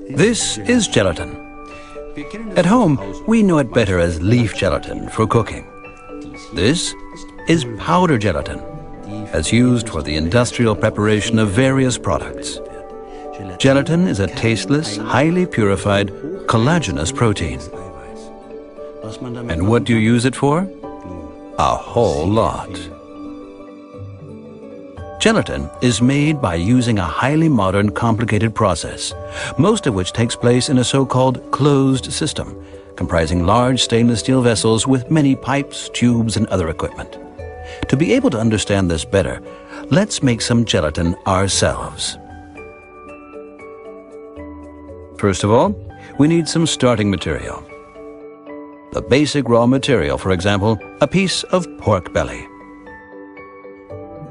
This is gelatin. At home, we know it better as leaf gelatin for cooking. This is powder gelatin, as used for the industrial preparation of various products. Gelatin is a tasteless, highly purified, collagenous protein. And what do you use it for? A whole lot. Gelatin is made by using a highly modern, complicated process, most of which takes place in a so-called closed system, comprising large stainless steel vessels with many pipes, tubes, and other equipment. To be able to understand this better, let's make some gelatin ourselves. First of all, we need some starting material. The basic raw material, for example, a piece of pork belly.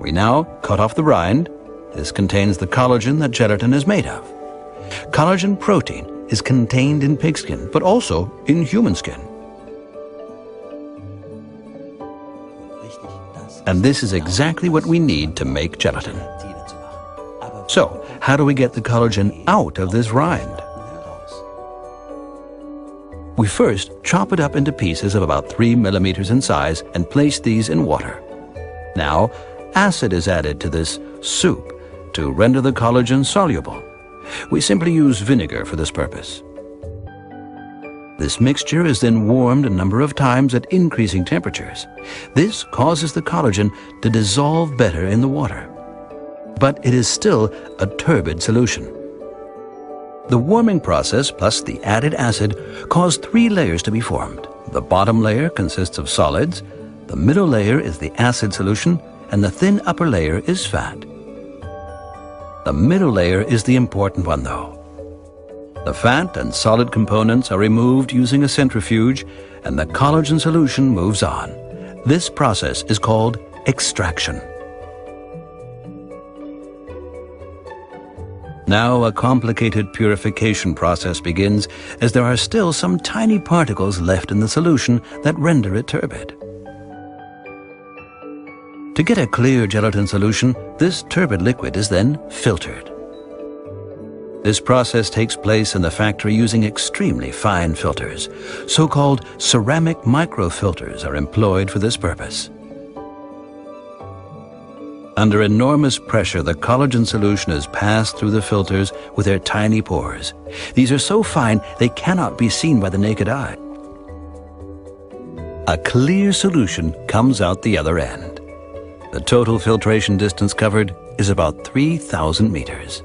We now cut off the rind. This contains the collagen that gelatin is made of. Collagen protein is contained in pigskin, but also in human skin. And this is exactly what we need to make gelatin. So, how do we get the collagen out of this rind? We first chop it up into pieces of about 3 millimeters in size and place these in water. Now, acid is added to this soup to render the collagen soluble. We simply use vinegar for this purpose. This mixture is then warmed a number of times at increasing temperatures. This causes the collagen to dissolve better in the water. But it is still a turbid solution. The warming process plus the added acid cause 3 layers to be formed. The bottom layer consists of solids, the middle layer is the acid solution, and the thin upper layer is fat. The middle layer is the important one, though. The fat and solid components are removed using a centrifuge, and the collagen solution moves on. This process is called extraction. Now a complicated purification process begins, as there are still some tiny particles left in the solution that render it turbid. To get a clear gelatin solution, this turbid liquid is then filtered. This process takes place in the factory using extremely fine filters. So-called ceramic microfilters are employed for this purpose. Under enormous pressure, the collagen solution is passed through the filters with their tiny pores. These are so fine they cannot be seen by the naked eye. A clear solution comes out the other end. The total filtration distance covered is about 3,000 meters.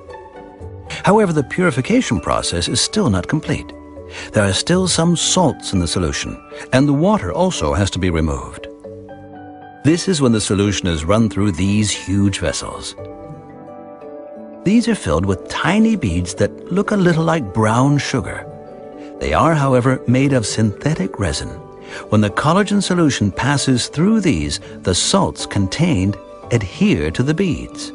However, the purification process is still not complete. There are still some salts in the solution, and the water also has to be removed. This is when the solution is run through these huge vessels. These are filled with tiny beads that look a little like brown sugar. They are, however, made of synthetic resin. When the collagen solution passes through these, the salts contained adhere to the beads.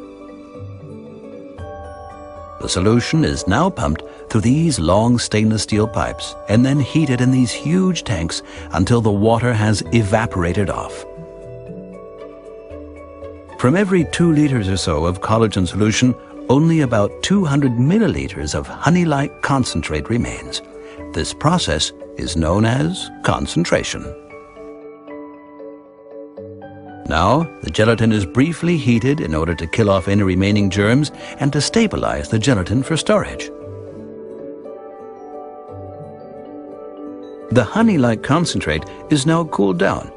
The solution is now pumped through these long stainless steel pipes and then heated in these huge tanks until the water has evaporated off. From every 2 liters or so of collagen solution, only about 200 milliliters of honey-like concentrate remains. This process is known as concentration. Now, the gelatin is briefly heated in order to kill off any remaining germs and to stabilize the gelatin for storage. The honey-like concentrate is now cooled down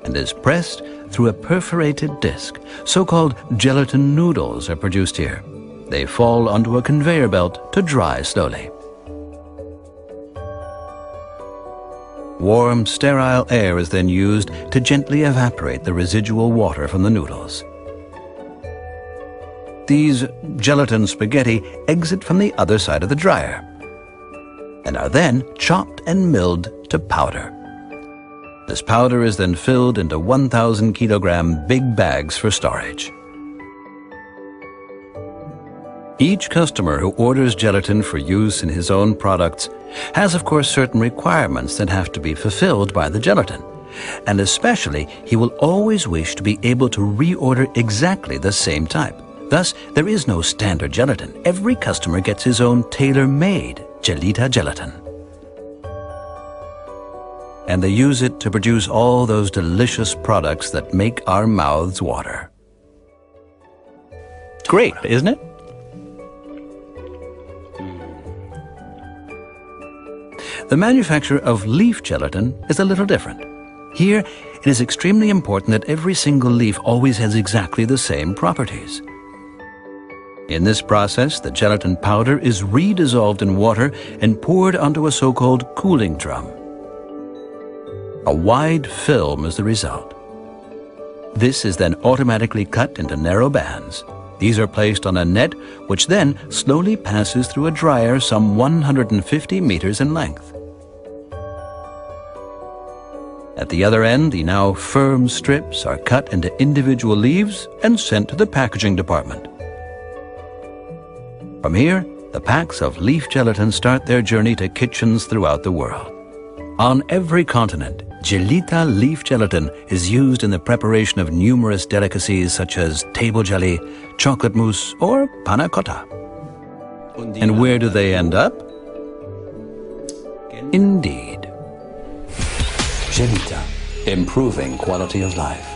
and is pressed through a perforated disc. So-called gelatin noodles are produced here. They fall onto a conveyor belt to dry slowly. Warm, sterile air is then used to gently evaporate the residual water from the noodles. These gelatin spaghetti exit from the other side of the dryer and are then chopped and milled to powder. This powder is then filled into 1,000 kilogram big bags for storage. Each customer who orders gelatin for use in his own products has, of course, certain requirements that have to be fulfilled by the gelatin. And especially, he will always wish to be able to reorder exactly the same type. Thus, there is no standard gelatin. Every customer gets his own tailor-made GELITA gelatin. And they use it to produce all those delicious products that make our mouths water. Great, isn't it? The manufacture of leaf gelatin is a little different. Here, it is extremely important that every single leaf always has exactly the same properties. In this process, the gelatin powder is redissolved in water and poured onto a so-called cooling drum. A wide film is the result. This is then automatically cut into narrow bands. These are placed on a net, which then slowly passes through a dryer some 150 meters in length. At the other end, the now firm strips are cut into individual leaves and sent to the packaging department. From here, the packs of leaf gelatin start their journey to kitchens throughout the world. On every continent, GELITA leaf gelatin is used in the preparation of numerous delicacies such as table jelly, chocolate mousse, or panna cotta. And where do they end up? Indeed. GELITA, improving quality of life.